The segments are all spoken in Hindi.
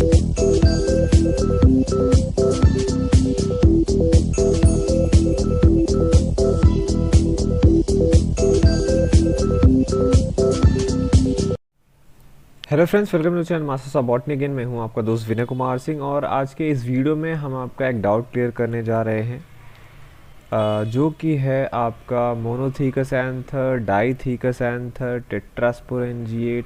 Hello friends, welcome to channel masters of botany. Again मैं हूं आपका दोस्त विनय कुमार सिंह और आज के इस वीडियो में हम आपका एक डाउट क्लियर करने जा रहे हैं जो कि है आपका monothecous anther, dithecous anther, tetrasporangiate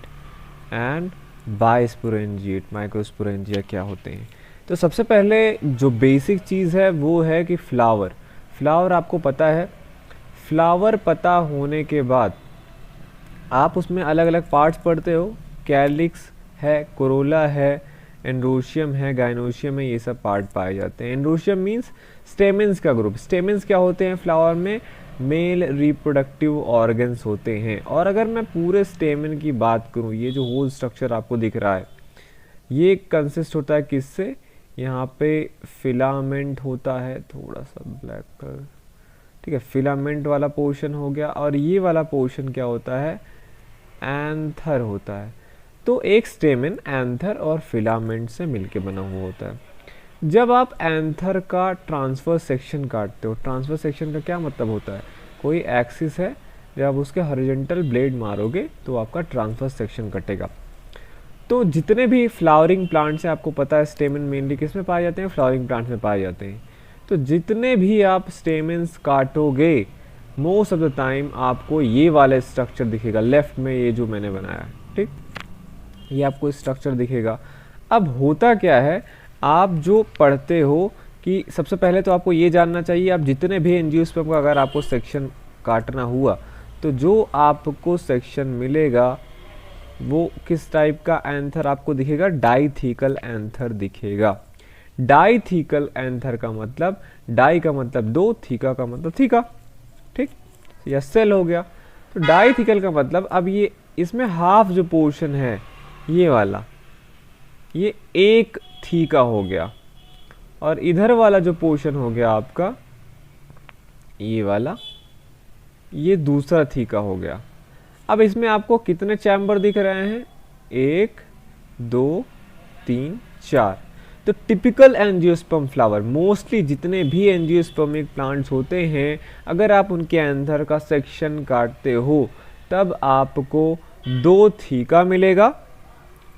and bisporangiate, microsporangia क्या होते हैं। तो सबसे पहले जो बेसिक चीज़ है वो है कि फ्लावर आपको पता है। फ्लावर पता होने के बाद आप उसमें अलग अलग पार्ट्स पढ़ते हो। कैलिक्स है, कोरोला है, एंड्रोशियम है, गाइनोशियम है, ये सब पार्ट पाए जाते हैं। एंड्रोशियम मीन्स स्टेमेंस का ग्रुप। स्टेमेंस क्या होते हैं फ्लावर में? मेल रिप्रोडक्टिव ऑर्गन्स होते हैं। और अगर मैं पूरे स्टेमेन की बात करूं, ये जो होल स्ट्रक्चर आपको दिख रहा है ये कंसिस्ट होता है किससे? यहाँ पे फिलामेंट होता है, थोड़ा सा ब्लैक कलर, ठीक है, फिलामेंट वाला पोर्शन हो गया। और ये वाला पोर्शन क्या होता है? एंथर होता है। तो एक स्टेमेन एंथर और फिलामेंट से मिलके बना हुआ होता है। जब आप एंथर का ट्रांसफर सेक्शन काटते हो, ट्रांसफर सेक्शन का क्या मतलब होता है? कोई एक्सिस है, जब आप उसके हॉरिजॉन्टल ब्लेड मारोगे तो आपका ट्रांसफर सेक्शन कटेगा। तो जितने भी फ्लावरिंग प्लांट्स हैं, आपको पता है स्टेमेन मेनली किस में पाए जाते हैं? फ्लावरिंग प्लांट्स में पाए जाते हैं। तो जितने भी आप स्टेमेंस काटोगे मोस्ट ऑफ द टाइम आपको ये वाला स्ट्रक्चर दिखेगा। लेफ्ट में ये जो मैंने बनाया है, ठीक, ये आपको स्ट्रक्चर दिखेगा। अब होता क्या है, आप जो पढ़ते हो कि सबसे पहले तो आपको ये जानना चाहिए, आप जितने भी एंजियोस्पर्म का अगर आपको सेक्शन काटना हुआ तो जो आपको सेक्शन मिलेगा वो किस टाइप का एंथर आपको दिखेगा? डाईथीकल एंथर दिखेगा। डाईथीकल एंथर का मतलब, डाई का मतलब दो, थीका का मतलब थीका, ठीक, या सेल हो गया। तो डाईथीकल का मतलब, अब ये इसमें हाफ जो पोर्शन है ये वाला, ये एक थीका हो गया, और इधर वाला जो पोर्शन हो गया आपका ये वाला, ये दूसरा थीका हो गया। अब इसमें आपको कितने चैम्बर दिख रहे हैं? 1 2 3 4। तो टिपिकल एंजियोस्पर्म फ्लावर, मोस्टली जितने भी एंजियोस्पर्मिक प्लांट्स होते हैं, अगर आप उनके एंथर का सेक्शन काटते हो तब आपको 2 थीका मिलेगा,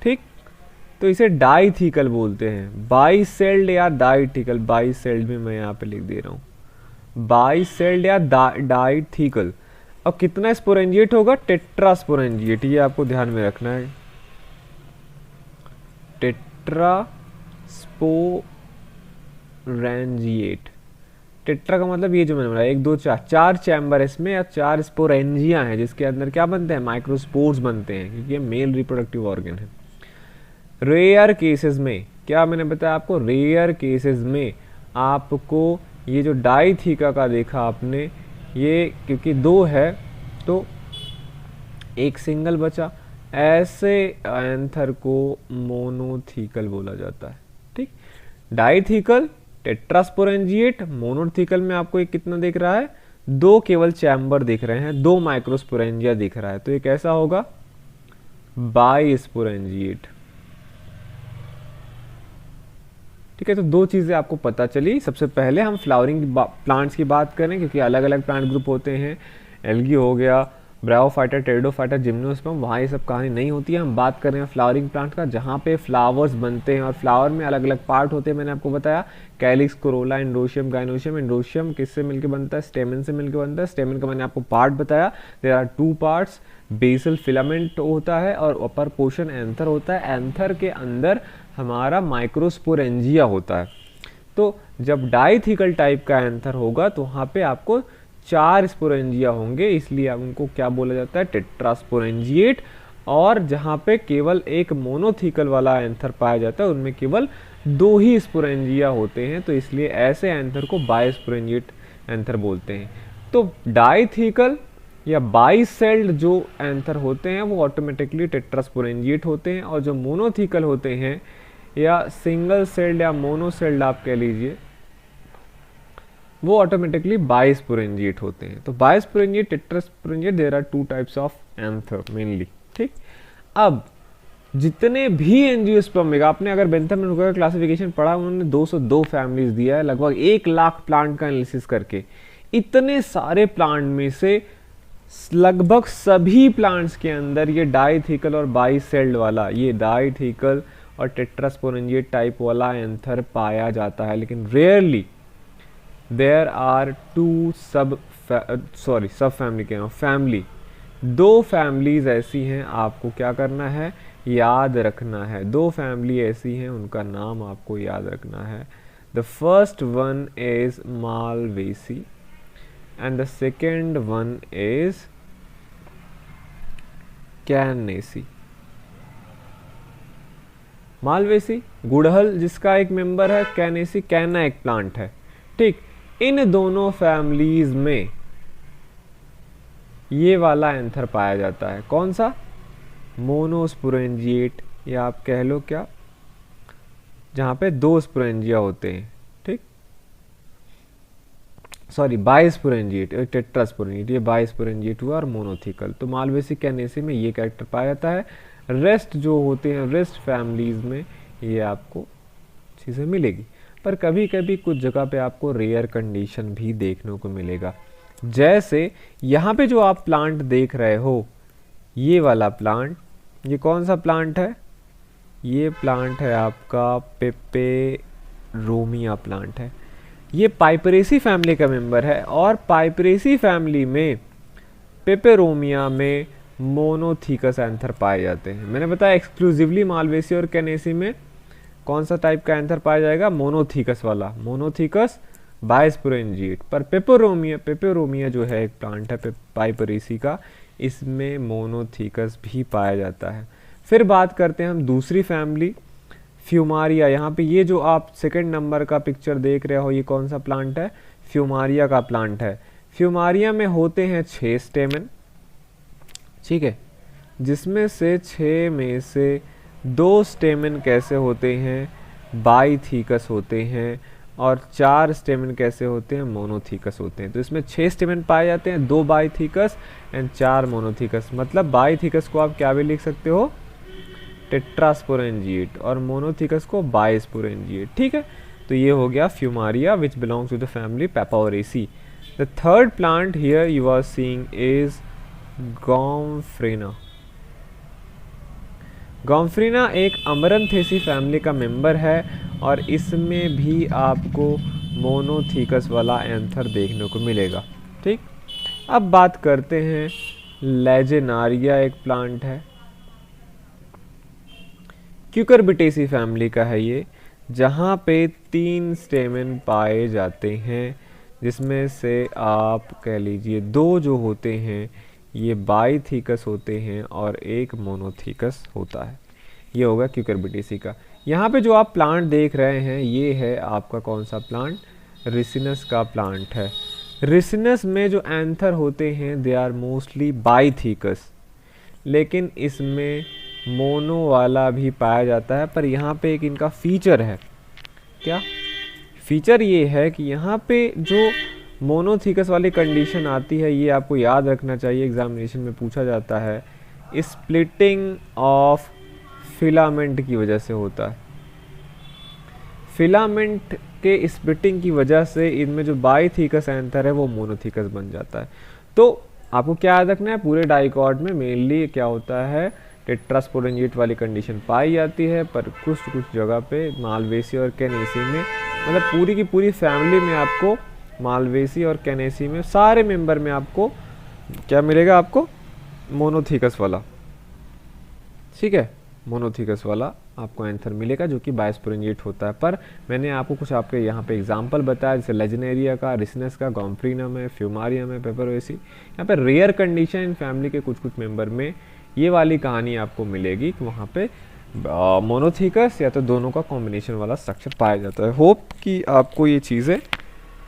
ठीक। तो इसे डाईथीकल बोलते हैं। बाईसेल्ड या डाईथीकल, बाईसेल्ड भी मैं यहाँ पे लिख दे रहा हूँ, बाईसेल्ड या डाईथीकल। अब कितना स्पोरेंजिएट होगा? टेट्रास्पोरेंजिएट, ये आपको ध्यान में रखना है। टेट्रास्पोरेंजिएट, टेट्रा का मतलब ये जो मैंने बनाया 1 2 4, 4 चैम्बर इसमें, या 4 स्पोरेंजिया हैं जिसके अंदर क्या बनते हैं? माइक्रोस्पोर्स बनते हैं, क्योंकि ये मेल रिप्रोडक्टिव ऑर्गन है। रेयर केसेस में, क्या मैंने बताया आपको? रेयर केसेस में आपको ये जो डाईथीका का देखा आपने, ये क्योंकि 2 है तो एक सिंगल बचा, ऐसे एंथर को मोनोथीकल बोला जाता है, ठीक। डाईथीकल, टेट्रास्पोरेंजिएट, मोनोथीकल में आपको एक कितना दिख रहा है? 2 केवल चैम्बर दिख रहे हैं, 2 माइक्रोस्पोरेंजिया दिख रहा है, तो ये कैसा होगा? बाईस्पोरेंजिएट, ठीक है। तो 2 चीज़ें आपको पता चली। सबसे पहले हम फ्लावरिंग प्लांट्स की बात करें, क्योंकि अलग अलग प्लांट ग्रुप होते हैं। एल्गी हो गया, ब्रायोफाइटा, टेरिडोफाइटा, जिम्नोस्पर्म, वहाँ ये सब कहानी नहीं होती है। हम बात कर रहे हैं फ्लावरिंग प्लांट का, जहाँ पे फ्लावर्स बनते हैं और फ्लावर में अलग अलग पार्ट होते हैं। मैंने आपको बताया calyx, Corolla, androecium, gynoecium. Androecium किससे मिलकर बनता है? स्टेमेन से मिलकर बनता है। स्टेमेन का मैंने आपको पार्ट बताया, there are 2 parts, basal filament होता है और अपर पोर्शन एंथर होता है। एंथर के अंदर हमारा माइक्रोस्पोरेंजिया होता है। तो जब डाईथीकल टाइप का एंथर होगा तो वहाँ पे आपको 4 स्पोरेंजिया होंगे, इसलिए उनको क्या बोला जाता है? टेट्रास्पोरेंजिएट। और जहाँ पे केवल एक मोनोथीकल वाला एंथर पाया जाता है उनमें केवल 2 ही स्पोरेंजिया होते हैं, तो इसलिए ऐसे एंथर को बाईस्पोरेंजिएट एंथर बोलते हैं। तो डाईथीकल या बाईसेल्ड जो एंथर होते हैं वो ऑटोमेटिकली टेट्रास्पोरेंजिएट होते हैं, और जो मोनोथीकल होते हैं या सिंगल सेल्ड या मोनोसेल्ड आप कह लीजिए, वो ऑटोमेटिकली बाईस्पोरेंजिएट होते हैं। तो bisporangiate, tetrasporangiate, there are 2 types of anther mainly, ठीक। अब जितने भी एंजियोस्पर्म, आपने अगर बेंथम एंड हुकर का क्लासिफिकेशन पढ़ा, उन्होंने 202 फैमिलीज दिया है, लगभग 1 लाख प्लांट का एनालिसिस करके। इतने सारे प्लांट में से लगभग सभी प्लांट्स के अंदर ये डाइथिकल और बाइसेल्ड वाला, ये डाइथिकल और टेट्रास्पोरेंजिएट टाइप वाला एंथर पाया जाता है, लेकिन रेयरली देयर आर टू सब फैमिली कह रहा हूँ, फैमिली, 2 फैमिलीज ऐसी हैं, आपको क्या करना है, याद रखना है। 2 फैमिली ऐसी हैं, उनका नाम आपको याद रखना है। The first one is Malvaceae and the second one is Cannaceae. Malvaceae गुड़हल जिसका एक मेंबर है, कैनेसी कैना एक प्लांट है, ठीक। इन दोनों फैमिलीज में ये वाला एंथर पाया जाता है, कौन सा, मोनोस्पोरेंजिएट, या आप कह लो क्या, जहां पे 2 स्पोरेंजिया होते हैं, ठीक, सॉरी बाइस्पोरेंजिएट, टेट्रास्पोरेंजिएट, ये बाइस्पोरेंजिएट हुआ, और मोनोथिकल। तो मालवेसी कैनेसी में ये कैरेक्टर पाया जाता है। रेस्ट जो होते हैं, रेस्ट फैमिलीज में ये आपको चीज़ें मिलेगी, पर कभी कभी कुछ जगह पे आपको रेयर कंडीशन भी देखने को मिलेगा। जैसे यहाँ पे जो आप प्लांट देख रहे हो, ये वाला प्लांट, ये कौन सा प्लांट है, ये प्लांट है आपका पेपेरोमिया प्लांट है। ये पाइपरेसी फैमिली का मेंबर है, और पाइपरेसी फैमिली में पेपेरोमिया में मोनोथीकस एंथर पाए जाते हैं। मैंने बताया एक्सक्लूसिवली मालवेसी और कैनेसी में कौन सा टाइप का एंथर पाया जाएगा, मोनोथीकस वाला, मोनोथीकस बाइस्पोरेंजिएट। पर पेपेरोमिया जो है एक प्लांट है पाइपरेसी का, इसमें मोनोथीकस भी पाया जाता है। फिर बात करते हैं हम दूसरी फैमिली, फ्यूमारिया। यहाँ पे ये जो आप 2nd नंबर का पिक्चर देख रहे हो, ये कौन सा प्लांट है, फ्यूमारिया का प्लांट है। फ्यूमारिया में होते हैं 6 स्टेमन, ठीक है, जिसमें से 6 में से 2 स्टेमन कैसे होते हैं, बाइथीकस होते हैं, और 4 स्टेमन कैसे होते हैं, मोनोथीकस होते हैं। तो इसमें 6 स्टेमन पाए जाते हैं, 2 बाइथीकस एंड 4 मोनोथीकस। मतलब बाइथीकस को आप क्या भी लिख सकते हो, टेट्रास्पोरेंजिएट, और मोनोथीकस को बाइस्पोरेंजिएट, ठीक है। तो ये हो गया Fumaria which belongs to the family Papaveraceae. The third plant here you are seeing is Gomphrena. Gomphrena एक अमरंथेसी फैमिली का मेंबर है, और इसमें भी आपको मोनोथीकस वाला एंथर देखने को मिलेगा, ठीक। अब बात करते हैं लेजेनारिया, एक प्लांट है, क्यूकरबिटेसी फैमिली का है ये, जहाँ पे 3 स्टेमन पाए जाते हैं, जिसमें से आप कह लीजिए 2 जो होते हैं ये बाइथीकस होते हैं, और 1 मोनोथीकस होता है। ये होगा क्यूकरबिटेसी का। यहाँ पे जो आप प्लांट देख रहे हैं, ये है आपका कौन सा प्लांट, रिसिनस का प्लांट है। रिसिनस में जो एंथर होते हैं दे आर मोस्टली बाइथीकस, लेकिन इसमें मोनो वाला भी पाया जाता है। पर यहाँ पे एक इनका फीचर है, क्या फीचर, ये है कि यहाँ पे जो मोनोथीकस वाली कंडीशन आती है, ये आपको याद रखना चाहिए, एग्जामिनेशन में पूछा जाता है, स्प्लिटिंग ऑफ फिलामेंट की वजह से होता है। फिलामेंट के स्प्लिटिंग की वजह से इनमें जो बाइथीकस एंथर है वो मोनोथीकस बन जाता है। तो आपको क्या याद रखना है, पूरे डाइकॉट में मेनली क्या होता है, टेट्रास्पोरेंजिएट वाली कंडीशन पाई जाती है, पर कुछ जगह पे मालवेसी और कैनेसी में, मतलब पूरी की पूरी फैमिली में आपको मालवेसी और कैनेसी में सारे मेंबर में आपको क्या मिलेगा, आपको मोनोथीकस वाला, ठीक है, मोनोथीकस वाला आपको एंथर मिलेगा जो कि बाइस्पोरेंजिएट होता है। पर मैंने आपको कुछ आपके यहाँ पे एग्जांपल बताया, जैसे लेजेनेरिया का, रिसिनस का, गॉम्फ्रीना में, फ्यूमारिया में, पेपरोसी। यहाँ पे रेयर कंडीशन इन फैमिली के कुछ मेंबर में ये वाली कहानी आपको मिलेगी कि वहाँ पे मोनोथीकस या तो दोनों का कॉम्बिनेशन वाला स्ट्रक्चर पाया जाता है। होप कि आपको ये चीज़ें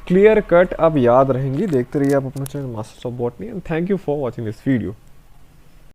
क्लियर कट अब याद रहेंगी। देखते रहिए आप अपना channel masters of botany, and thank you for watching this video.